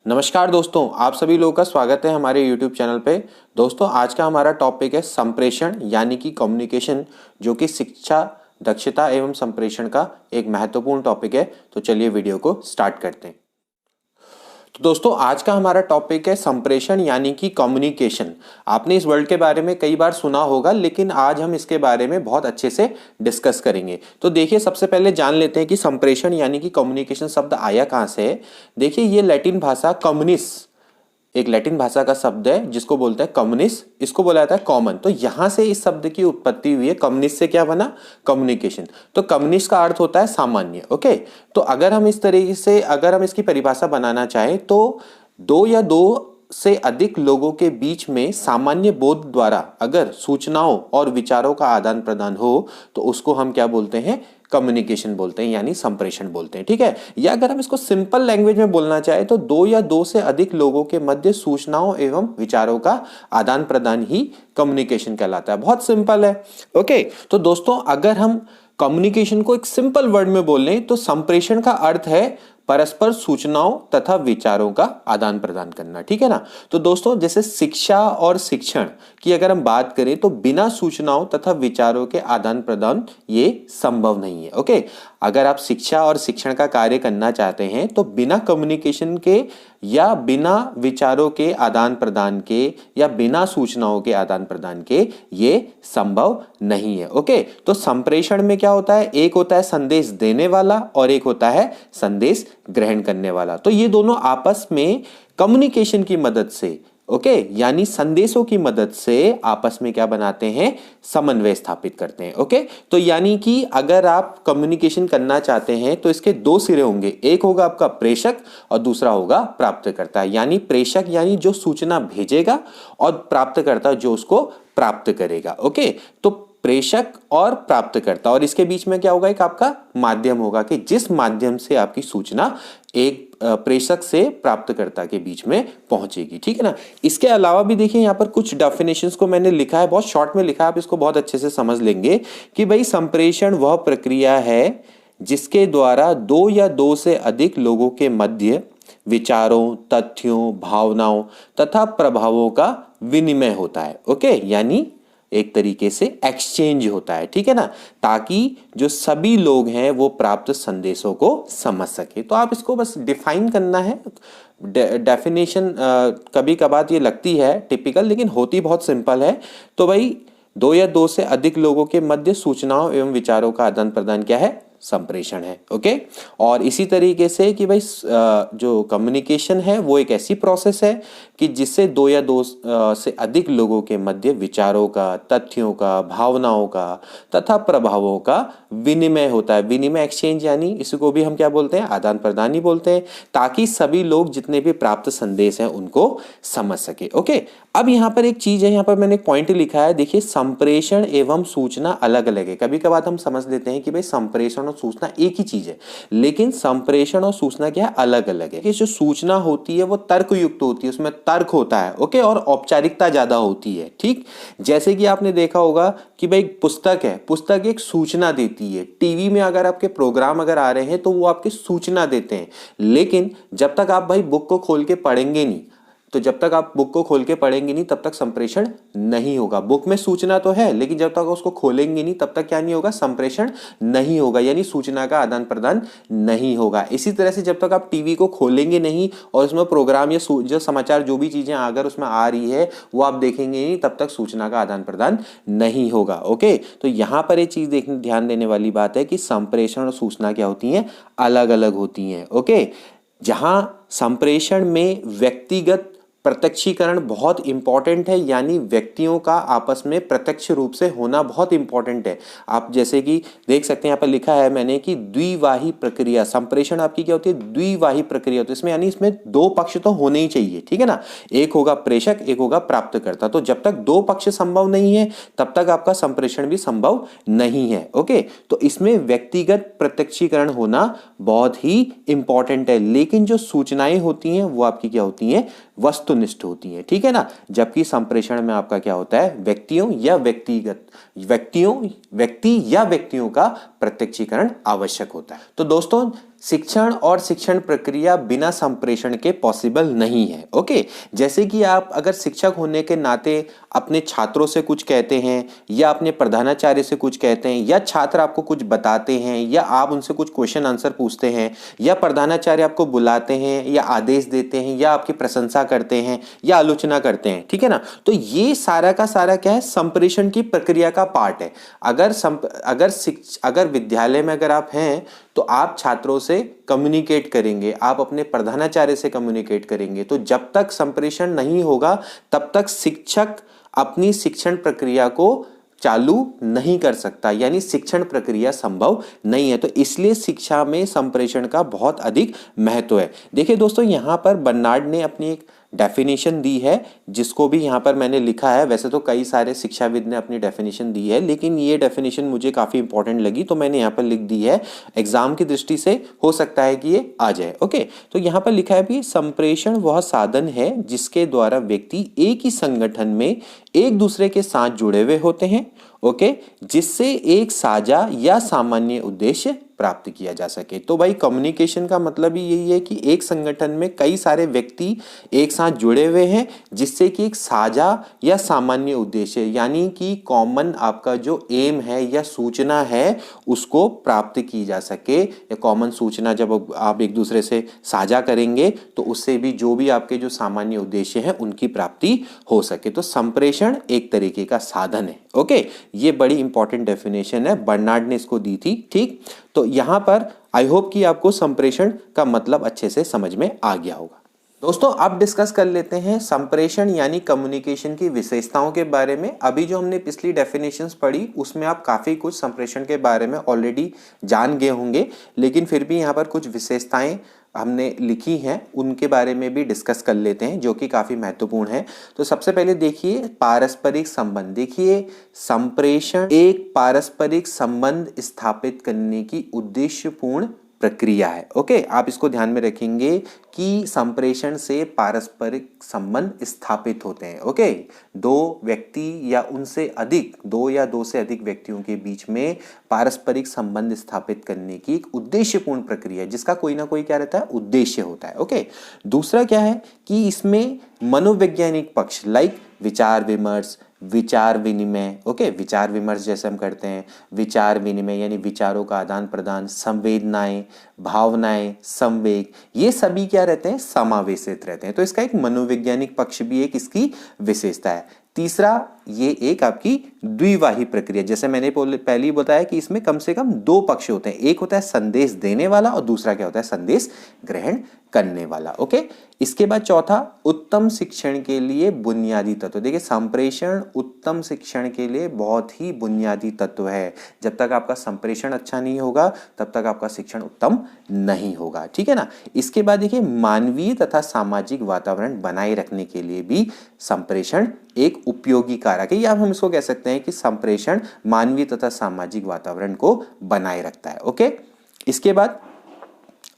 नमस्कार दोस्तों, आप सभी लोगों का स्वागत है हमारे YouTube चैनल पे। दोस्तों, आज का हमारा टॉपिक है संप्रेषण यानी कि कम्युनिकेशन, जो कि शिक्षा, दक्षता एवं संप्रेषण का एक महत्वपूर्ण टॉपिक है। तो चलिए वीडियो को स्टार्ट करते हैं। तो दोस्तों, आज का हमारा टॉपिक है संप्रेषण यानी कि कम्युनिकेशन। आपने इस वर्ड के बारे में कई बार सुना होगा, लेकिन आज हम इसके बारे में बहुत अच्छे से डिस्कस करेंगे। तो देखिए, सबसे पहले जान लेते हैं कि संप्रेषण यानी कि कम्युनिकेशन शब्द आया कहाँ से है। देखिए, ये लैटिन भाषा कम्युनिस, एक लैटिन भाषा का शब्द है जिसको बोलते हैं कम्युनिस, इसको बोला जाता है कॉमन। तो यहां से इस शब्द की उत्पत्ति हुई है। कम्युनिस्ट से क्या बना? कम्युनिकेशन। तो कम्युनिस्ट का अर्थ होता है सामान्य। ओके, तो अगर हम इस तरीके से अगर हम इसकी परिभाषा बनाना चाहें तो दो या दो से अधिक लोगों के बीच में सामान्य बोध द्वारा अगर सूचनाओं और विचारों का आदान प्रदान हो तो उसको हम क्या बोलते हैं? कम्युनिकेशन बोलते हैं, यानी संप्रेषण बोलते हैं। ठीक है, या अगर हम इसको सिंपल लैंग्वेज में बोलना चाहे तो दो या दो से अधिक लोगों के मध्य सूचनाओं एवं विचारों का आदान प्रदान ही कम्युनिकेशन कहलाता है। बहुत सिंपल है। ओके, तो दोस्तों, अगर हम कम्युनिकेशन को एक सिंपल वर्ड में बोलें तो संप्रेषण का अर्थ है परस्पर सूचनाओं तथा विचारों का आदान प्रदान करना। ठीक है ना। तो दोस्तों, जैसे शिक्षा और शिक्षण की अगर हम बात करें तो बिना सूचनाओं तथा विचारों के आदान प्रदान ये संभव नहीं है। ओके, अगर आप शिक्षा और शिक्षण का कार्य करना चाहते हैं तो बिना कम्युनिकेशन के या बिना विचारों के आदान प्रदान के या बिना सूचनाओं के आदान प्रदान के ये संभव नहीं है। ओके, तो संप्रेषण में क्या होता है? एक होता है संदेश देने वाला और एक होता है संदेश ग्रहण करने वाला। तो ये दोनों आपस में कम्युनिकेशन की मदद से, ओके, यानी संदेशों की मदद से आपस में क्या बनाते हैं? समन्वय स्थापित करते हैं। ओके, तो यानी कि अगर आप कम्युनिकेशन करना चाहते हैं तो इसके दो सिरे होंगे। एक होगा आपका प्रेषक और दूसरा होगा प्राप्तकर्ता। यानी प्रेषक यानी जो सूचना भेजेगा और प्राप्तकर्ता जो उसको प्राप्त करेगा। ओके, तो प्रेषक और प्राप्तकर्ता, और इसके बीच में क्या होगा? एक आपका माध्यम होगा कि जिस माध्यम से आपकी सूचना एक प्रेषक से प्राप्तकर्ता के बीच में पहुंचेगी। ठीक है ना। इसके अलावा भी देखिए, यहाँ पर कुछ डेफिनेशंस को मैंने लिखा है, बहुत शॉर्ट में लिखा है, आप इसको बहुत अच्छे से समझ लेंगे कि भाई संप्रेषण वह प्रक्रिया है जिसके द्वारा दो या दो से अधिक लोगों के मध्य विचारों, तथ्यों, भावनाओं तथा प्रभावों का विनिमय होता है। ओके, यानी एक तरीके से एक्सचेंज होता है। ठीक है ना, ताकि जो सभी लोग हैं वो प्राप्त संदेशों को समझ सके। तो आप इसको बस डिफाइन करना है। डेफिनेशन कभी कभार ये लगती है टिपिकल, लेकिन होती बहुत सिंपल है। तो भाई, दो या दो से अधिक लोगों के मध्य सूचनाओं एवं विचारों का आदान प्रदान क्या है? संप्रेषण है। ओके, और इसी तरीके से कि भाई जो कम्युनिकेशन है वो एक ऐसी प्रोसेस है कि जिससे दो या दो से अधिक लोगों के मध्य विचारों का, तथ्यों का, भावनाओं का तथा प्रभावों का विनिमय होता है। विनिमय, एक्सचेंज, यानी इसको भी हम क्या बोलते हैं? आदान प्रदान ही बोलते हैं, ताकि सभी लोग जितने भी प्राप्त संदेश हैं उनको समझ सके। ओके, अब यहाँ पर एक चीज है, यहाँ पर मैंने एक पॉइंट लिखा है। देखिए, संप्रेषण एवं सूचना अलग अलग है। कभी कभार हम समझ लेते हैं कि भाई संप्रेषण और सूचना एक ही चीज है, लेकिन संप्रेषण और सूचना क्या है? अलग अलग है। कि जो सूचना होती है वो तर्कयुक्त होती है, उसमें तर्क होता है। ओके, और औपचारिकता ज्यादा होती है। ठीक, जैसे कि आपने देखा होगा कि भाई पुस्तक है, पुस्तक एक सूचना देती है। टीवी में अगर आपके प्रोग्राम अगर आ रहे हैं तो वो आपकी सूचना देते हैं, लेकिन जब तक आप भाई बुक को खोल के पढ़ेंगे नहीं, तो जब तक आप बुक को खोल के पढ़ेंगे नहीं तब तक संप्रेषण नहीं होगा। बुक में सूचना तो है, लेकिन जब तक उसको खोलेंगे नहीं तब तक क्या नहीं होगा? संप्रेषण नहीं होगा, यानी सूचना का आदान प्रदान नहीं होगा। इसी तरह से जब तक आप टीवी को खोलेंगे नहीं और उसमें प्रोग्राम या जो समाचार जो भी चीजें अगर उसमें आ रही है वो आप देखेंगे नहीं, तब तक सूचना का आदान प्रदान नहीं होगा। ओके, तो यहां पर एक चीज ध्यान देने वाली बात है कि संप्रेषण और सूचना क्या होती है? अलग अलग होती है। ओके, जहां संप्रेषण में व्यक्तिगत प्रत्यक्षीकरण बहुत इंपॉर्टेंट है, यानी व्यक्तियों का आपस में प्रत्यक्ष रूप से होना बहुत इंपॉर्टेंट है। आप जैसे कि देख सकते हैं, यहाँ पर लिखा है मैंने कि द्विवाही प्रक्रिया, संप्रेषण आपकी क्या होती है? द्विवाही प्रक्रिया। तो इसमें यानी इसमें दो पक्ष तो होने ही चाहिए। ठीक है ना, एक होगा प्रेषक, एक होगा प्राप्तकर्ता। तो जब तक दो पक्ष संभव नहीं है तब तक आपका संप्रेषण भी संभव नहीं है। ओके, तो इसमें व्यक्तिगत प्रत्यक्षीकरण होना बहुत ही इंपॉर्टेंट है, लेकिन जो सूचनाएं होती हैं वो आपकी क्या होती हैं? वस्तुनिष्ठ होती है। ठीक है ना, जबकि संप्रेषण में आपका क्या होता है? व्यक्ति या व्यक्तियों का प्रत्यक्षीकरण आवश्यक होता है। तो दोस्तों, शिक्षण और शिक्षण प्रक्रिया बिना संप्रेषण के पॉसिबल नहीं है। ओके, जैसे कि आप अगर शिक्षक होने के नाते अपने छात्रों से कुछ कहते हैं या अपने प्रधानाचार्य से कुछ कहते हैं या छात्र आपको कुछ बताते हैं या आप उनसे कुछ क्वेश्चन आंसर पूछते हैं या प्रधानाचार्य आपको बुलाते हैं या आदेश देते हैं या आपकी प्रशंसा करते हैं या आलोचना करते हैं, ठीक है ना, तो ये सारा का सारा क्या है, संप्रेषण की प्रक्रिया का पार्ट है। अगर विद्यालय में अगर आप हैं तो आप छात्रों से कम्युनिकेट करेंगे, आप अपने प्रधानाचार्य से कम्युनिकेट करेंगे। तो जब तक संप्रेषण नहीं होगा तब तक शिक्षक अपनी शिक्षण प्रक्रिया को चालू नहीं कर सकता, यानी शिक्षण प्रक्रिया संभव नहीं है। तो इसलिए शिक्षा में संप्रेषण का बहुत अधिक महत्व है। देखिए दोस्तों, यहाँ पर बर्नार्ड ने अपनी एक डेफिनेशन दी है, जिसको भी यहाँ पर मैंने लिखा है। वैसे तो कई सारे शिक्षाविद ने अपनी डेफिनेशन दी है, लेकिन ये डेफिनेशन मुझे काफ़ी इंपॉर्टेंट लगी तो मैंने यहाँ पर लिख दी है। एग्जाम की दृष्टि से हो सकता है कि ये आ जाए। ओके, तो यहाँ पर लिखा है भी, संप्रेषण वह साधन है जिसके द्वारा व्यक्ति एक ही संगठन में एक दूसरे के साथ जुड़े हुए होते हैं, ओके, जिससे एक साझा या सामान्य उद्देश्य प्राप्त किया जा सके। तो भाई, कम्युनिकेशन का मतलब ही यही है कि एक संगठन में कई सारे व्यक्ति एक साथ जुड़े हुए हैं जिससे कि एक साझा या सामान्य उद्देश्य, यानी कि कॉमन आपका जो एम है या सूचना है उसको प्राप्त की जा सके। या कॉमन सूचना जब आप एक दूसरे से साझा करेंगे तो उससे भी जो भी आपके जो सामान्य उद्देश्य हैं उनकी प्राप्ति हो सके। तो संप्रेषण एक तरीके का साधन है। ओके, ये बड़ी इंपॉर्टेंट डेफिनेशन है, बर्नार्ड ने इसको दी थी। ठीक, तो यहां पर आई होप कि आपको संप्रेषण का मतलब अच्छे से समझ में आ गया होगा। दोस्तों, अब डिस्कस कर लेते हैं संप्रेषण यानी कम्युनिकेशन की विशेषताओं के बारे में। अभी जो हमने पिछली डेफिनेशंस पढ़ी उसमें आप काफ़ी कुछ संप्रेषण के बारे में ऑलरेडी जान गए होंगे, लेकिन फिर भी यहाँ पर कुछ विशेषताएं हमने लिखी हैं, उनके बारे में भी डिस्कस कर लेते हैं, जो कि काफ़ी महत्वपूर्ण है। तो सबसे पहले देखिए पारस्परिक संबंध। देखिए, संप्रेषण एक पारस्परिक संबंध स्थापित करने की उद्देश्यपूर्ण प्रक्रिया है। ओके, आप इसको ध्यान में रखेंगे कि संप्रेषण से पारस्परिक संबंध स्थापित होते हैं। ओके, दो व्यक्ति या उनसे अधिक, दो या दो से अधिक व्यक्तियों के बीच में पारस्परिक संबंध स्थापित करने की एक उद्देश्यपूर्ण प्रक्रिया है, जिसका कोई ना कोई क्या रहता है, उद्देश्य होता है। ओके, दूसरा क्या है कि इसमें मनोवैज्ञानिक पक्ष लाइक विचार विमर्श, विचार विनिमय, ओके, विचार विमर्श जैसे हम करते हैं, विचार विनिमय यानी विचारों का आदान प्रदान, संवेदनाएं, भावनाएं, संवेग, ये सभी क्या रहते हैं, समावेशित रहते हैं। तो इसका एक मनोवैज्ञानिक पक्ष भी एक इसकी विशेषता है। तीसरा, ये एक आपकी द्विवाही प्रक्रिया, जैसे मैंने पहले ही बताया कि इसमें कम से कम दो पक्ष होते हैं, एक होता है संदेश देने वाला और दूसरा क्या होता है, संदेश ग्रहण करने वाला। ओके, इसके बाद चौथा, उत्तम शिक्षण के लिए बुनियादी तत्व। देखिए, संप्रेषण उत्तम शिक्षण के लिए बहुत ही बुनियादी तत्व है। जब तक आपका संप्रेषण अच्छा नहीं होगा तब तक आपका शिक्षण उत्तम नहीं होगा, ठीक है ना। इसके बाद देखिए, मानवीय तथा सामाजिक वातावरण बनाए रखने के लिए भी संप्रेषण एक उपयोगी कारक है, या हम इसको कह सकते हैं कि संप्रेषण मानवीय तथा सामाजिक वातावरण को बनाए रखता है। ओके, इसके बाद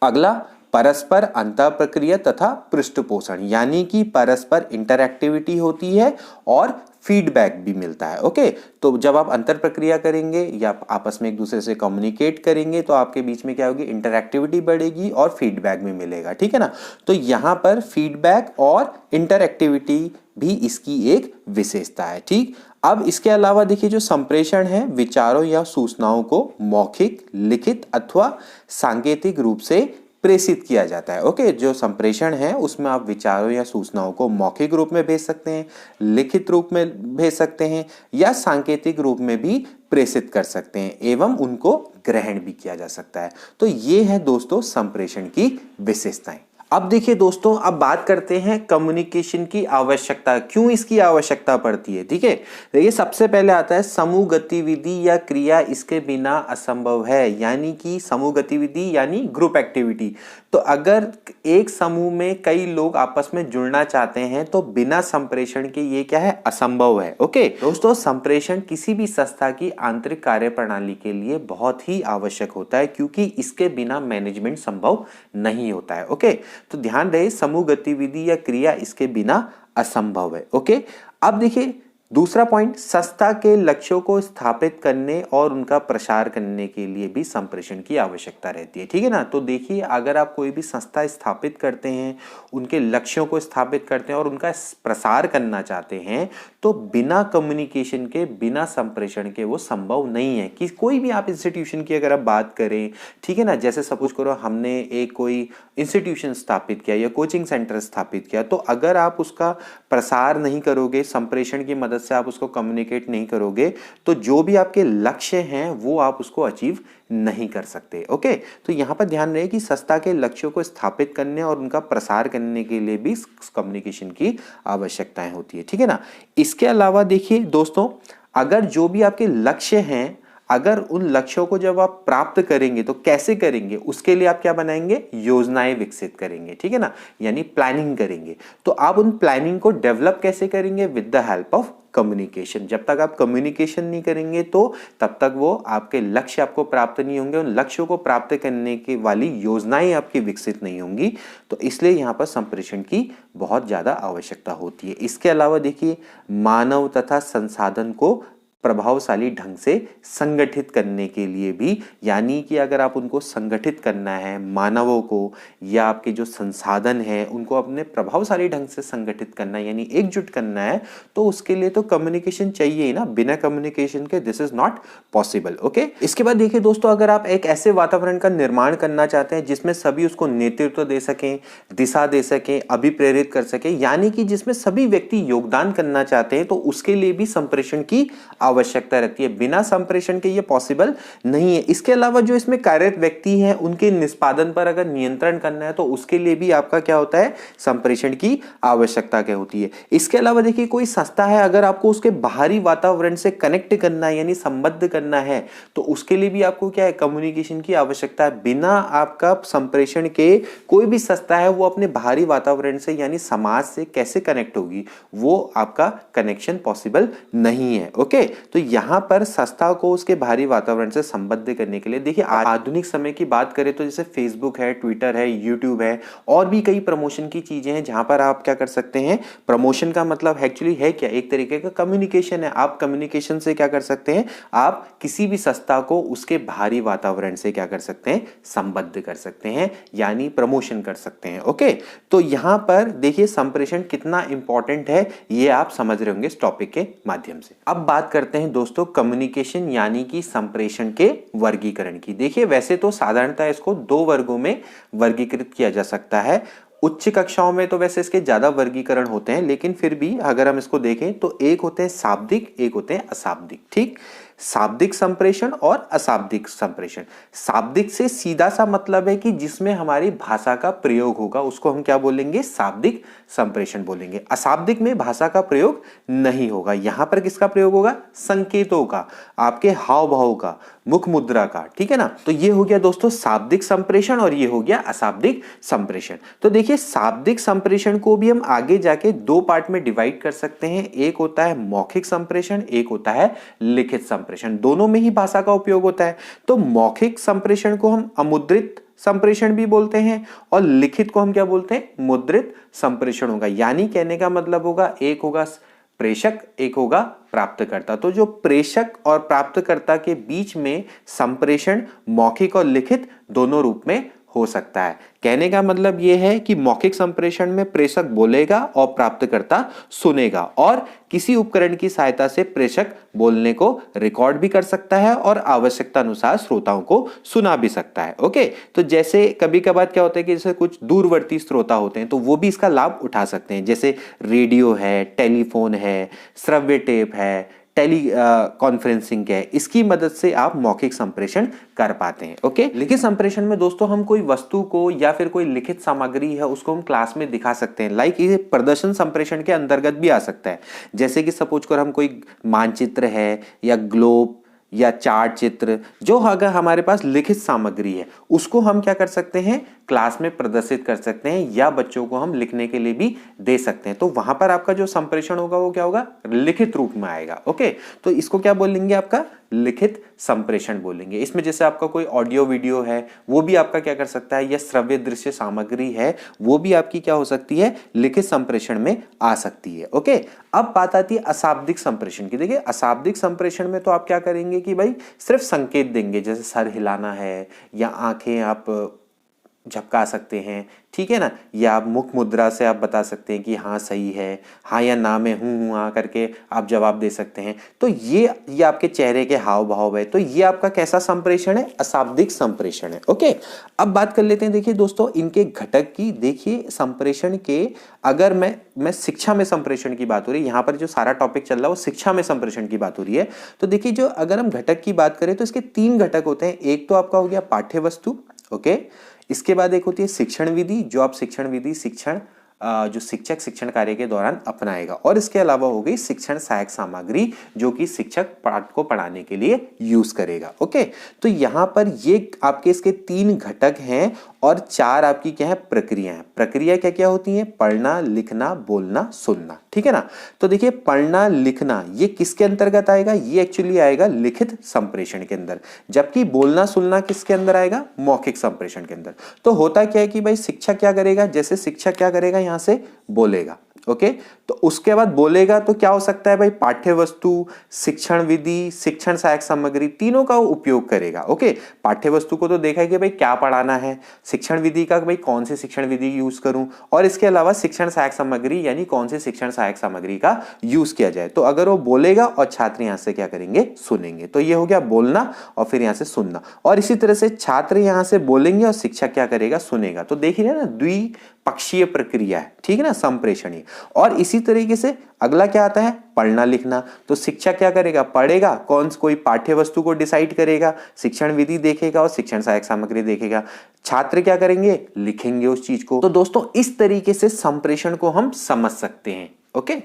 अगला, परस्पर अंतर प्रक्रिया तथा पृष्ठपोषण, यानी कि परस्पर इंटरएक्टिविटी होती है और फीडबैक भी मिलता है। ओके, तो जब आप अंतर प्रक्रिया करेंगे या आपस में एक दूसरे से कम्युनिकेट करेंगे तो आपके बीच में क्या होगी, इंटरएक्टिविटी बढ़ेगी और फीडबैक भी मिलेगा, ठीक है ना। तो यहाँ पर फीडबैक और इंटरएक्टिविटी भी इसकी एक विशेषता है। ठीक, अब इसके अलावा देखिए, जो संप्रेषण है विचारों या सूचनाओं को मौखिक, लिखित अथवा सांकेतिक रूप से प्रेषित किया जाता है। ओके, जो संप्रेषण है उसमें आप विचारों या सूचनाओं को मौखिक रूप में भेज सकते हैं, लिखित रूप में भेज सकते हैं या सांकेतिक रूप में भी प्रेषित कर सकते हैं एवं उनको ग्रहण भी किया जा सकता है। तो ये है दोस्तों संप्रेषण की विशेषताएं। अब देखिए दोस्तों, अब बात करते हैं कम्युनिकेशन की आवश्यकता, क्यों इसकी आवश्यकता पड़ती है। ठीक है, देखिए सबसे पहले आता है समूह गतिविधि या क्रिया इसके बिना असंभव है, यानी कि समूह गतिविधि यानी ग्रुप एक्टिविटी। तो अगर एक समूह में कई लोग आपस में जुड़ना चाहते हैं तो बिना संप्रेषण के ये क्या है, असंभव है। ओके दोस्तों, संप्रेषण किसी भी संस्था की आंतरिक कार्यप्रणाली के लिए बहुत ही आवश्यक होता है, क्योंकि इसके बिना मैनेजमेंट संभव नहीं होता है। ओके, तो ध्यान रहे, समूह गतिविधि या क्रिया इसके बिना असंभव है। ओके, अब देखिए दूसरा पॉइंट, संस्था के लक्ष्यों को स्थापित करने और उनका प्रसार करने के लिए भी संप्रेषण की आवश्यकता रहती है। ठीक है ना। तो देखिए, अगर आप कोई भी संस्था स्थापित करते हैं, उनके लक्ष्यों को स्थापित करते हैं और उनका प्रसार करना चाहते हैं, तो बिना कम्युनिकेशन के, बिना संप्रेषण के वो संभव नहीं है। कि कोई भी आप इंस्टीट्यूशन की अगर आप बात करें, ठीक है ना, जैसे सपोज करो हमने एक कोई इंस्टीट्यूशन स्थापित किया या कोचिंग सेंटर स्थापित किया, तो अगर आप उसका प्रसार नहीं करोगे, संप्रेषण की मदद से आप उसको कम्युनिकेट नहीं करोगे, तो जो भी आपके लक्ष्य हैं वो आप उसको अचीव नहीं कर सकते। ओके, तो यहां पर ध्यान रहे कि संस्था के लक्ष्यों को स्थापित करने और उनका प्रसार करने के लिए भी कम्युनिकेशन की आवश्यकताएं होती है। ठीक है ना। इसके अलावा देखिए दोस्तों, अगर जो भी आपके लक्ष्य हैं, अगर उन लक्ष्यों को जब आप प्राप्त करेंगे तो कैसे करेंगे, उसके लिए आप क्या बनाएंगे, योजनाएं विकसित करेंगे। ठीक है ना, यानी प्लानिंग करेंगे। तो आप उन प्लानिंग को डेवलप कैसे करेंगे, with the help of communication. जब तक आप कम्युनिकेशन नहीं करेंगे तो तब तक वो आपके लक्ष्य आपको प्राप्त नहीं होंगे, उन लक्ष्यों को प्राप्त करने की वाली योजनाएं आपकी विकसित नहीं होंगी। तो इसलिए यहां पर संप्रेषण की बहुत ज्यादा आवश्यकता होती है। इसके अलावा देखिए, मानव तथा संसाधन को प्रभावशाली ढंग से संगठित करने के लिए भी, यानी कि अगर आप उनको संगठित करना है, मानवों को या आपके जो संसाधन है उनको अपने प्रभावशाली ढंग से संगठित करना है, यानी एकजुट करना है, तो उसके लिए तो कम्युनिकेशन चाहिए ही ना। बिना कम्युनिकेशन के this is not possible. Okay, इसके बाद देखिए दोस्तों, अगर आप एक ऐसे वातावरण का निर्माण करना चाहते हैं जिसमें सभी उसको नेतृत्व दे सकें, दिशा दे सकें, अभिप्रेरित कर सकें, यानी कि जिसमें सभी व्यक्ति योगदान करना चाहते हैं, तो उसके लिए भी संप्रेषण की आवश्यकता रहती है। बिना संप्रेषण के ये पॉसिबल नहीं है। इसके अलावा जो इसमें कार्यरत व्यक्ति हैं, उनके निष्पादन पर अगर नियंत्रण करना है तो उसके लिए भी आपका क्या होता है, संप्रेषण की आवश्यकता क्या होती है। इसके अलावा देखिए, कोई संस्था है, अगर आपको उसके बाहरी वातावरण से कनेक्ट करना है, यानी संबद्ध करना है, तो उसके लिए भी आपको क्या है, कम्युनिकेशन की आवश्यकता है। बिना आपका संप्रेषण के कोई भी संस्था है वो अपने बाहरी वातावरण से, यानी समाज से कैसे कनेक्ट होगी, वो आपका कनेक्शन पॉसिबल नहीं है। ओके, तो यहां पर संस्था को उसके बाहरी वातावरण से संबद्ध करने के लिए देखिए, आधुनिक समय की बात करें तो जैसे फेसबुक है, ट्विटर है, यूट्यूब है, और भी कई प्रमोशन की चीजें हैं जहां पर आप क्या कर सकते हैं, प्रमोशन का मतलब एक्चुअली है क्या, एक तरीके का कम्युनिकेशन है। आप कम्युनिकेशन से क्या कर सकते हैं, आप किसी भी संस्था को उसके बाहरी वातावरण से क्या कर सकते हैं, संबद्ध कर सकते हैं, यानी प्रमोशन कर सकते हैं। ओके, तो यहां पर देखिए संप्रेषण कितना इंपॉर्टेंट है ये आप समझ रहे होंगे इस टॉपिक के माध्यम से। अब बात करते हैं दोस्तों कम्युनिकेशन यानी कि संप्रेषण के वर्गीकरण की। देखिए, वैसे तो साधारणतः इसको दो वर्गों में वर्गीकृत किया जा सकता है। उच्च कक्षाओं में तो वैसे इसके ज्यादा वर्गीकरण होते हैं, लेकिन फिर भी अगर हम इसको देखें तो एक होते हैं शाब्दिक, एक होते हैं अशाब्दिक। ठीक, शाब्दिक संप्रेषण और अशाब्दिक संप्रेषण। शाब्दिक से सीधा सा मतलब है कि जिसमें हमारी भाषा का प्रयोग होगा, उसको हम क्या बोलेंगे, शाब्दिक संप्रेषण बोलेंगे। अशाब्दिक में भाषा का प्रयोग नहीं होगा। यहां पर किसका प्रयोग होगा, संकेतों का, आपके हाव भाव का, मुख मुद्रा का। ठीक है ना। तो ये हो गया दोस्तों शाब्दिक संप्रेषण और ये हो गया अशाब्दिक संप्रेषण। तो देखिए, शाब्दिक संप्रेषण को भी हम आगे जाके दो पार्ट में डिवाइड कर सकते हैं। एक होता है मौखिक संप्रेषण, एक होता है लिखित संप्रेषण। दोनों में ही भाषा का उपयोग होता है। तो मौखिक संप्रेषण को हम अमुद्रित संप्रेषण भी बोलते हैं और लिखित को हम क्या बोलते हैं, मुद्रित संप्रेषण होगा। यानी कहने का मतलब होगा, एक होगा प्रेषक, एक होगा प्राप्तकर्ता। तो जो प्रेषक और प्राप्तकर्ता के बीच में संप्रेषण मौखिक और लिखित दोनों रूप में हो सकता है। कहने का मतलब यह है कि मौखिक संप्रेषण में प्रेषक बोलेगा और प्राप्तकर्ता सुनेगा, और किसी उपकरण की सहायता से प्रेषक बोलने को रिकॉर्ड भी कर सकता है और आवश्यकता अनुसार श्रोताओं को सुना भी सकता है। ओके, तो जैसे कभी कभार क्या होता है कि जैसे कुछ दूरवर्ती श्रोता होते हैं तो वो भी इसका लाभ उठा सकते हैं। जैसे रेडियो है, टेलीफोन है, श्रव्य टेप है, टेली कॉन्फ्रेंसिंग है, इसकी मदद से आप मौखिक संप्रेषण कर पाते हैं। ओके, लिखित संप्रेषण में दोस्तों हम कोई वस्तु को या फिर कोई लिखित सामग्री है उसको हम क्लास में दिखा सकते हैं। लाइक ये प्रदर्शन संप्रेषण के अंतर्गत भी आ सकता है। जैसे कि सपोज कर हम कोई मानचित्र है या ग्लोब या चार्ट चित्र, जो अगर हमारे पास लिखित सामग्री है उसको हम क्या कर सकते हैं, क्लास में प्रदर्शित कर सकते हैं या बच्चों को हम लिखने के लिए भी दे सकते हैं। तो वहां पर आपका जो संप्रेषण होगा वो क्या होगा, लिखित रूप में आएगा। ओके, तो इसको क्या बोलेंगे, आपका लिखित संप्रेषण बोलेंगे। इसमें जैसे आपका कोई ऑडियो वीडियो है वो भी आपका क्या कर सकता है, या श्रव्य दृश्य सामग्री है वो भी आपकी क्या हो सकती है, लिखित संप्रेषण में आ सकती है। ओके, अब बात आती है अशाब्दिक संप्रेषण की। देखिए अशाब्दिक संप्रेषण में तो आप क्या करेंगे कि भाई सिर्फ संकेत देंगे, जैसे सर हिलाना है या आंखें आप झपका सकते हैं, ठीक है ना, या आप मुख मुद्रा से आप बता सकते हैं कि हाँ सही है, हाँ या ना में हूँ हाँ करके आप जवाब दे सकते हैं। तो ये आपके चेहरे के हाव भाव है। तो ये आपका कैसा संप्रेषण है, अशाब्दिक संप्रेषण है। ओके, अब बात कर लेते हैं देखिए दोस्तों इनके घटक की। देखिए संप्रेषण के, अगर मैं शिक्षा में संप्रेषण की बात हो रही है, यहाँ पर जो सारा टॉपिक चल रहा है वो शिक्षा में संप्रेषण की बात हो रही है। तो देखिए जो अगर हम घटक की बात करें तो इसके 3 घटक होते हैं। एक तो आपका हो गया पाठ्य वस्तु, ओके, इसके बाद एक होती है शिक्षण विधि, जो आप शिक्षण विधि जो शिक्षक शिक्षण कार्य के दौरान अपनाएगा, और इसके अलावा हो गई शिक्षण सहायक सामग्री जो कि शिक्षक पाठ को पढ़ाने के लिए यूज करेगा। ओके, तो यहां पर ये आपके इसके 3 घटक हैं और 4 आपकी क्या है, प्रक्रिया है। प्रक्रिया क्या क्या होती है, पढ़ना, लिखना, बोलना, सुनना, ठीक है ना। तो देखिए पढ़ना लिखना ये किसके अंतर्गत आएगा, ये एक्चुअली आएगा लिखित संप्रेषण के अंदर, जबकि बोलना सुनना किसके अंदर आएगा, मौखिक संप्रेषण के अंदर। तो होता क्या है कि भाई शिक्षक क्या करेगा, जैसे शिक्षक क्या करेगा, यहां से बोलेगा, ओके, तो उसके बाद बोलेगा तो क्या हो सकता है भाई, पाठ्य वस्तु, शिक्षण विधि, शिक्षण सहायक सामग्री, तीनों का उपयोग करेगा। ओके, पाठ्य वस्तु को तो देखा है कि भाई क्या पढ़ाना है, शिक्षण विधि का भाई कौन से शिक्षण विधि यूज करूं, और इसके अलावा शिक्षण सहायक सामग्री यानी कौन से शिक्षण सहायक सामग्री का यूज किया जाए। तो अगर वो बोलेगा और छात्र यहां से क्या करेंगे, सुनेंगे। तो ये हो गया बोलना और फिर यहां से सुनना, और इसी तरह से छात्र यहां से बोलेंगे और शिक्षक क्या करेगा, सुनेगा। तो देखिए ना द्विपक्षीय प्रक्रिया है, ठीक है ना, संप्रेषणीय। और इसी तरीके से अगला क्या आता है, पढ़ना लिखना। तो शिक्षक क्या करेगा, पढ़ेगा, कोई पाठ्य वस्तु को डिसाइड करेगा, शिक्षण विधि देखेगा और शिक्षण सहायक सामग्री देखेगा। छात्र क्या करेंगे, लिखेंगे उस चीज को। तो दोस्तों इस तरीके से संप्रेषण को हम समझ सकते हैं। ओके,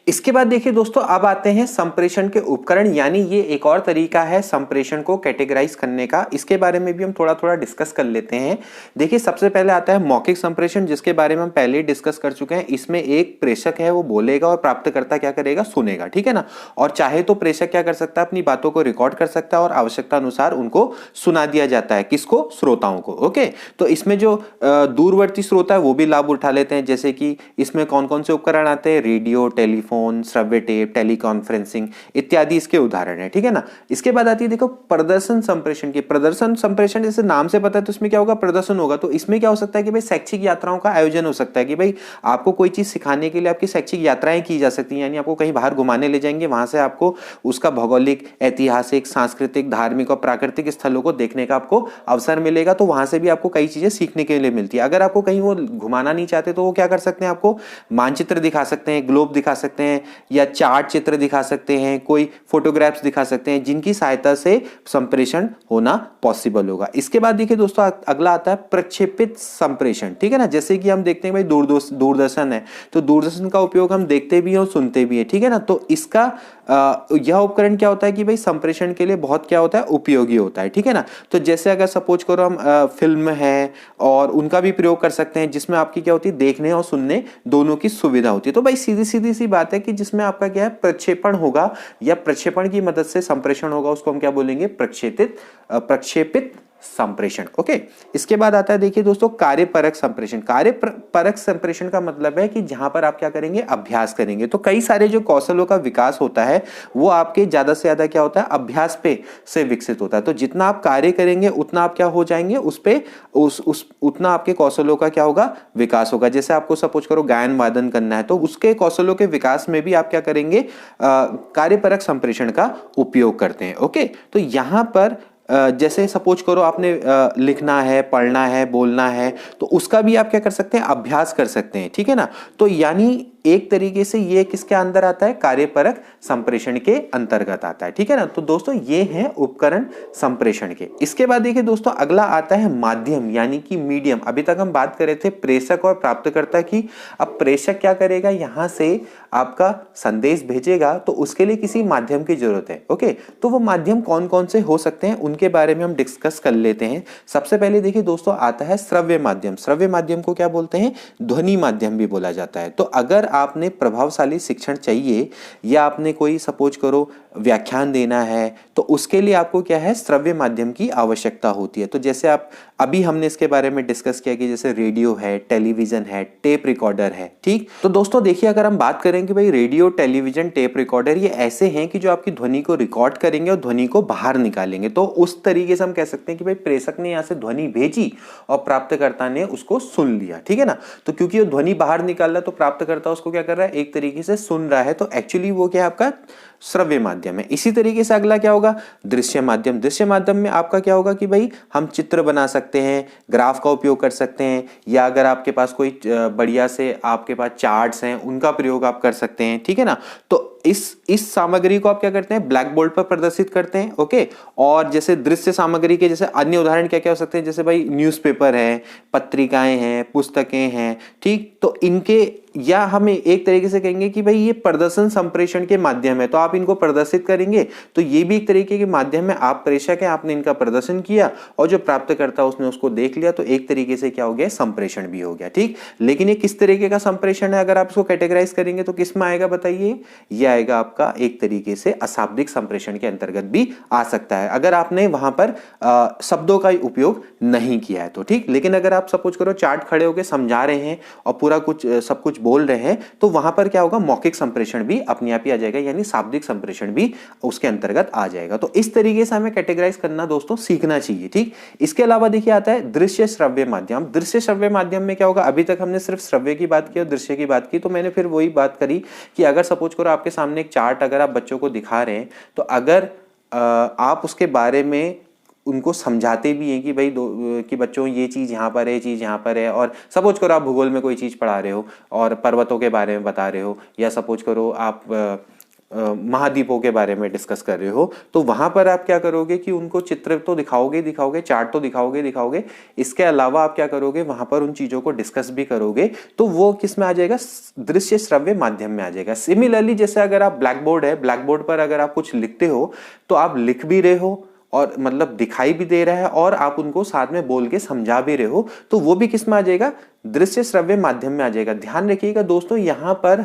इसके बाद देखिए दोस्तों अब आते हैं संप्रेषण के उपकरण, यानी ये एक और तरीका है संप्रेषण को कैटेगराइज करने का। इसके बारे में भी हम थोड़ा थोड़ा डिस्कस कर लेते हैं। देखिए सबसे पहले आता है मौखिक संप्रेषण, जिसके बारे में हम पहले ही डिस्कस कर चुके हैं। इसमें एक प्रेषक है वो बोलेगा और प्राप्तकर्ता क्या करेगा, सुनेगा, ठीक है ना। और चाहे तो प्रेषक क्या कर सकता है, अपनी बातों को रिकॉर्ड कर सकता है और आवश्यकता अनुसार उनको सुना दिया जाता है। किसको, श्रोताओं को। ओके, तो इसमें जो दूरवर्ती श्रोता है वो भी लाभ उठा लेते हैं। जैसे कि इसमें कौन कौन से उपकरण आते हैं, रेडियो, टेलीफोन, श्रव्य टेप, टेलीकॉन्फ्रेंसिंग इत्यादि इसके उदाहरण है, ठीक है ना। इसके बाद आती है देखो प्रदर्शन संप्रेषण की। प्रदर्शन संप्रेषण जैसे नाम से पता है तो इसमें क्या होगा, प्रदर्शन होगा। तो इसमें क्या हो सकता है कि भाई शैक्षिक यात्राओं का आयोजन हो सकता है, कि भाई आपको कोई चीज सिखाने के लिए आपकी शैक्षिक यात्राएं की जा सकती हैं, यानी आपको कहीं बाहर घुमाने ले जाएंगे, वहां से आपको उसका भौगोलिक, ऐतिहासिक, सांस्कृतिक, धार्मिक और प्राकृतिक स्थलों को देखने का आपको अवसर मिलेगा। तो वहां से भी आपको कई चीजें सीखने के लिए मिलती है। अगर आपको कहीं वो घुमाना नहीं चाहते तो वो क्या कर सकते हैं, आपको मानचित्र दिखा सकते हैं, ग्लोब दिखा सकते हैं, या चार्ट चित्र दिखा सकते हैं, कोई फोटोग्राफ्स दिखा सकते हैं, जिनकी सहायता से संप्रेषण होना पॉसिबल होगा। इसके बाद देखिए दोस्तों अगला आता है प्रक्षेपित संप्रेषण, ठीक है ना। जैसे कि हम देखते हैं भाई दूरदर्शन है, तो दूरदर्शन का उपयोग हम देखते भी हैं और सुनते भी हैं, ठीक है ना। तो इसका यह उपकरण क्या होता है कि भाई संप्रेषण के लिए बहुत क्या होता है, उपयोगी होता है, ठीक है ना। तो जैसे अगर सपोज करो हम फिल्म है और उनका भी प्रयोग कर सकते हैं, जिसमें आपकी क्या होती है, देखने और सुनने दोनों की सुविधा होती है। तो भाई सीधी सीधी सी बात है कि जिसमें आपका क्या है, प्रक्षेपण होगा या प्रक्षेपण की मदद से संप्रेषण होगा, उसको हम क्या बोलेंगे, प्रक्षेपित संप्रेषण। ओके, इसके बाद आता है देखिए दोस्तों कार्यपरक संप्रेषण। कार्यपरक संप्रेषण का मतलब है कि जहां पर आप क्या करेंगे, अभ्यास करेंगे। तो कई सारे जो कौशलों का विकास होता है वो आपके ज्यादा से ज्यादा क्या होता है, अभ्यास पे से विकसित होता है। तो जितना आप कार्य करेंगे उतना आप क्या हो जाएंगे, उतना आपके कौशलों का क्या होगा, विकास होगा। जैसे आपको सपोज करो गायन वादन करना है, तो उसके कौशलों के विकास में भी आप क्या करेंगे, कार्यपरक संप्रेषण का उपयोग करते हैं। ओके, तो यहां पर जैसे सपोज करो आपने लिखना है, पढ़ना है, बोलना है, तो उसका भी आप क्या कर सकते हैं, अभ्यास कर सकते हैं, ठीक है ना। तो यानी एक तरीके से ये किसके अंदर आता है, कार्यपरक संप्रेषण के अंतर्गत आता है, ठीक है ना। तो दोस्तों ये है उपकरण संप्रेषण के। इसके बाद देखिए दोस्तों अगला आता है माध्यम यानी कि मीडियम। अभी तक हम बात कर रहे थे प्रेषक और प्राप्तकर्ता की। अब प्रेषक क्या करेगा, यहां से आपका संदेश भेजेगा तो उसके लिए किसी माध्यम की जरूरत है। ओके, तो वो माध्यम कौन कौन से हो सकते हैं उनके बारे में हम डिस्कस कर लेते हैं। सबसे पहले देखिए दोस्तों आता है श्रव्य माध्यम। श्रव्य माध्यम को क्या बोलते हैं, ध्वनि माध्यम भी बोला जाता है। तो अगर आपने प्रभावशाली शिक्षण चाहिए या आपने कोई सपोज करो व्याख्यान देना है तो उसके लिए आपको क्या है, श्रव्य माध्यम की आवश्यकता होती है। तो जैसे आप अभी हमने इसके बारे में डिस्कस किया कि जैसे रेडियो है, टेलीविजन है, टेप रिकॉर्डर है, ठीक। तो दोस्तों देखिए अगर हम बात करें कि भाई रेडियो, टेलीविजन, टेप रिकॉर्डर ये ऐसे हैं कि जो आपकी ध्वनि को रिकॉर्ड करेंगे और ध्वनि को बाहर निकालेंगे। तो उस तरीके से हम कह सकते हैं कि भाई प्रेषक ने यहाँ से ध्वनि भेजी और प्राप्तकर्ता ने उसको सुन लिया, ठीक है ना। तो क्योंकि वो ध्वनि बाहर निकाल रहा है तो प्राप्तकर्ता उसको क्या कर रहा है, एक तरीके से सुन रहा है। तो एक्चुअली वो क्या है, आपका श्रव्य माध्यम है। इसी तरीके से अगला क्या होगा, दृश्य माध्यम। दृश्य माध्यम में आपका क्या होगा कि भाई हम चित्र बना सकते हैं, ग्राफ का उपयोग कर सकते हैं, या अगर आपके पास कोई बढ़िया से आपके पास चार्ट्स हैं उनका प्रयोग आप कर सकते हैं, ठीक है ना। तो इस सामग्री को आप क्या करते हैं, ब्लैक बोर्ड पर प्रदर्शित करते हैं। ओके, और जैसे दृश्य सामग्री के जैसे अन्य उदाहरण क्या क्या हो सकते हैं, जैसे भाई न्यूज़पेपर है, पत्रिकाएं हैं, पुस्तकें हैं, ठीक। तो इनके या हमें एक तरीके से कहेंगे कि भाई ये प्रदर्शन संप्रेषण के माध्यम है, तो आप इनको प्रदर्शित करेंगे तो ये भी एक तरीके के माध्यम है। आप प्रेषक हैं, आपने इनका प्रदर्शन किया और जो प्राप्तकर्ता उसने उसको देख लिया, तो एक तरीके से क्या हो गया, संप्रेषण भी हो गया, ठीक। लेकिन ये किस तरीके का संप्रेषण है, अगर आप इसको कैटेगराइज करेंगे तो किस में आएगा बताइए, ये आएगा आपका एक तरीके से अशाब्दिक संप्रेषण के अंतर्गत भी आ सकता है, अगर आपने वहां पर शब्दों का उपयोग नहीं किया है तो, ठीक। लेकिन अगर आप सपोज करो चार्ट खड़े होकर समझा रहे हैं और पूरा कुछ सब कुछ बोल रहे हैं तो वहां पर क्या होगा, मौखिक संप्रेषण भी अपने आप ही आ जाएगा, यानी शाब्दिक संप्रेषण भी उसके अंतर्गत आ जाएगा। तो इस तरीके से हमें कैटेगराइज करना दोस्तों सीखना चाहिए, ठीक। इसके अलावा देखिए आता है दृश्य श्रव्य माध्यम। दृश्य श्रव्य माध्यम में क्या होगा, अभी तक हमने सिर्फ श्रव्य की बात की और दृश्य की बात की, तो मैंने फिर वही बात करी कि अगर सपोज करो आपके सामने एक चार्ट अगर आप बच्चों को दिखा रहे हैं तो अगर आप उसके बारे में उनको समझाते भी हैं कि भाई कि बच्चों ये चीज़ यहाँ पर है, ये चीज़ यहाँ पर है, और सपोज करो आप भूगोल में कोई चीज़ पढ़ा रहे हो और पर्वतों के बारे में बता रहे हो, या सपोज करो आप महाद्वीपों के बारे में डिस्कस कर रहे हो, तो वहां पर आप क्या करोगे कि उनको चित्र तो दिखाओगे, चार्ट तो दिखाओगे, इसके अलावा आप क्या करोगे, वहां पर उन चीजों को डिस्कस भी करोगे, तो वो किस में आ जाएगा, दृश्य श्रव्य माध्यम में आ जाएगा। सिमिलरली जैसे अगर आप ब्लैक बोर्ड है, ब्लैक बोर्ड पर अगर आप कुछ लिखते हो तो आप लिख भी रहे हो और मतलब दिखाई भी दे रहा है और आप उनको साथ में बोल के समझा भी रहे हो, तो वो भी किस में आ जाएगा, दृश्य श्रव्य माध्यम में आ जाएगा। ध्यान रखिएगा दोस्तों, यहाँ पर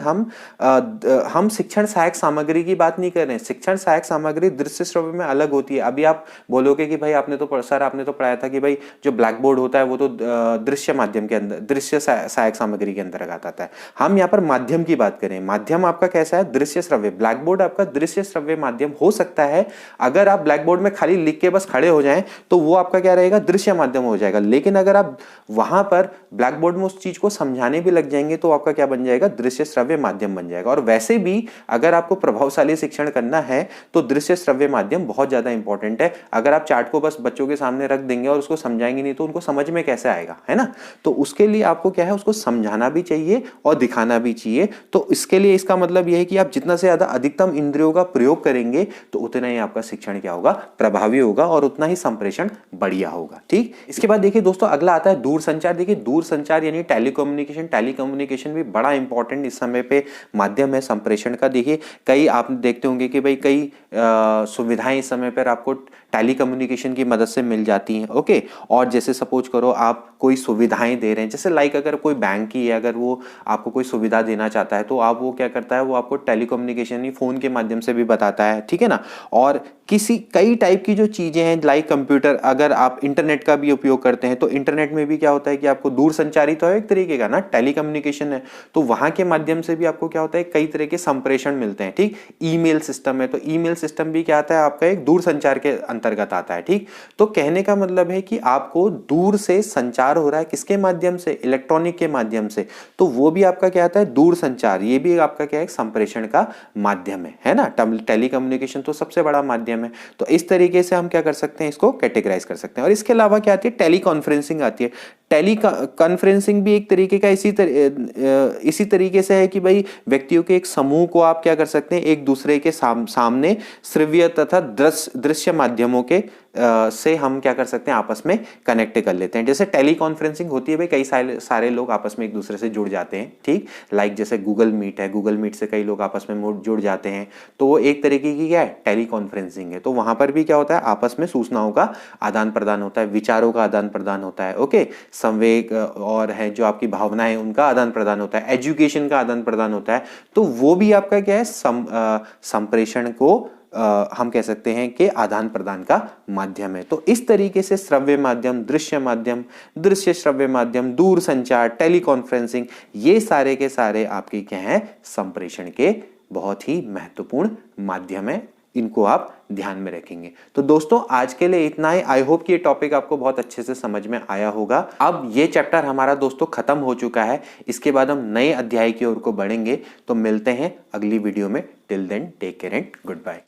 हम शिक्षण सहायक सामग्री की बात नहीं कर रहे हैं। शिक्षण सहायक सामग्री दृश्य श्रव्य में अलग होती है। अभी आप बोलोगे कि भाई आपने तो पढ़ाया था कि भाई जो ब्लैक बोर्ड होता है वो तो दृश्य माध्यम के अंदर, दृश्य सहायक सामग्री के अंतर्गत आता है। हम यहाँ पर माध्यम की बात करें। माध्यम आपका कैसा है, दृश्य श्रव्य। ब्लैक बोर्ड आपका दृश्य श्रव्य माध्यम हो सकता है। अगर आप ब्लैक बोर्ड में खाली लिख के बस खड़े हो जाएं तो वो आपका क्या रहेगा, दृश्य माध्यम हो जाएगा। लेकिन अगर आप वहां पर ब्लैक बोर्ड में उस चीज को समझाने भी लग जाएंगे तो आपका क्या बन जाएगा, दृश्य श्रव्य माध्यम बन जाएगा। और वैसे भी अगर आपको प्रभावशाली शिक्षण करना है तो दृश्य श्रव्य माध्यम बहुत ज्यादा इंपॉर्टेंट है। अगर आप चार्ट को बस बच्चों के सामने रख देंगे और उसको समझाएंगे नहीं तो उनको समझ में कैसे आएगा, है ना। तो उसके लिए आपको क्या है, उसको समझाना भी चाहिए और दिखाना भी चाहिए। तो इसके लिए इसका मतलब यह है कि आप जितना से ज्यादा अधिकतम इंद्रियों का प्रयोग करेंगे तो उतना ही आपका शिक्षण क्या होगा, प्रभावी होगा और उतना ही संप्रेषण बढ़िया होगा, ठीक। इसके बाद देखिए दोस्तों अगला आता है दूर संचार। देखिए दूर संचार यानी टेलीकम्युनिकेशन भी बड़ा इंपॉर्टेंट इस समय पे माध्यम है संप्रेषण का। देखिए कई आप देखते होंगे कि भाई कई सुविधाएं इस समय पर आपको टेलीकम्युनिकेशन की मदद से मिल जाती हैं। ओके, और जैसे सपोज करो आप कोई सुविधाएं दे रहे हैं, जैसे लाइक अगर कोई बैंक की है, अगर वो आपको कोई सुविधा देना चाहता है तो आप वो क्या करता है, वो आपको टेलीकम्युनिकेशन ही फोन के माध्यम से भी बताता है, ठीक है ना। और कई टाइप की जो चीजें हैं लाइक कंप्यूटर, अगर आप इंटरनेट का भी उपयोग करते हैं तो इंटरनेट में भी क्या होता है कि आपको दूर संचारी तो है एक तरीके का ना, टेलीकम्युनिकेशन है, तो वहां के माध्यम से भी आपको क्या होता है, कई तरह के संप्रेषण मिलते हैं, ठीक। ईमेल सिस्टम है तो ईमेल सिस्टम भी क्या आता है, आपका एक दूर संचार के अंतर्गत आता है, ठीक। तो कहने का मतलब है कि आपको दूर से संचार हो रहा है, किसके माध्यम से, इलेक्ट्रॉनिक के माध्यम से, तो वो भी आपका क्या आता है, दूर संचार। ये भी आपका क्या है, संप्रेषण का माध्यम है ना। टेलीकम्युनिकेशन तो सबसे बड़ा माध्यम है। तो इस तरीके से हम क्या कर सकते हैं, इसको कैटेगराइज कर सकते हैं। और इसके अलावा क्या आती है, टेली कॉन्फ्रेंसिंग आती है। टेली कॉन्फ्रेंसिंग कॉन्फ्रेंसिंग भी एक तरीके का इसी तरीके से है कि भाई व्यक्तियों के एक समूह को आप क्या कर सकते हैं, एक दूसरे के सामने श्रव्य तथा दृश्य माध्यमों के से हम क्या कर सकते हैं, आपस में कनेक्ट कर लेते हैं। जैसे टेली कॉन्फ्रेंसिंग होती है भाई, कई सारे लोग आपस में एक दूसरे से जुड़ जाते हैं, ठीक, लाइक जैसे गूगल मीट है, गूगल मीट से कई लोग आपस में जुड़ जाते हैं, तो वो एक तरीके की क्या है, टेली कॉन्फ्रेंसिंग है। तो वहां पर भी क्या होता है, आपस में सूचनाओं का आदान प्रदान होता है, विचारों का आदान प्रदान होता है, ओके, संवेग और है जो आपकी भावनाएं उनका आदान प्रदान होता है, एजुकेशन का आदान प्रदान होता है। तो वो भी आपका क्या है, संप्रेषण को हम कह सकते हैं कि आदान प्रदान का माध्यम है। तो इस तरीके से श्रव्य माध्यम, दृश्य माध्यम, दृश्य श्रव्य माध्यम, दूर संचार, टेली कॉन्फ्रेंसिंग, ये सारे के सारे आपके क्या हैं, संप्रेषण के बहुत ही महत्वपूर्ण माध्यम है। इनको आप ध्यान में रखेंगे। तो दोस्तों आज के लिए इतना ही। आई होप कि ये टॉपिक आपको बहुत अच्छे से समझ में आया होगा। अब ये चैप्टर हमारा दोस्तों खत्म हो चुका है, इसके बाद हम नए अध्याय की ओर को बढ़ेंगे। तो मिलते हैं अगली वीडियो में। Till then take care and good bye.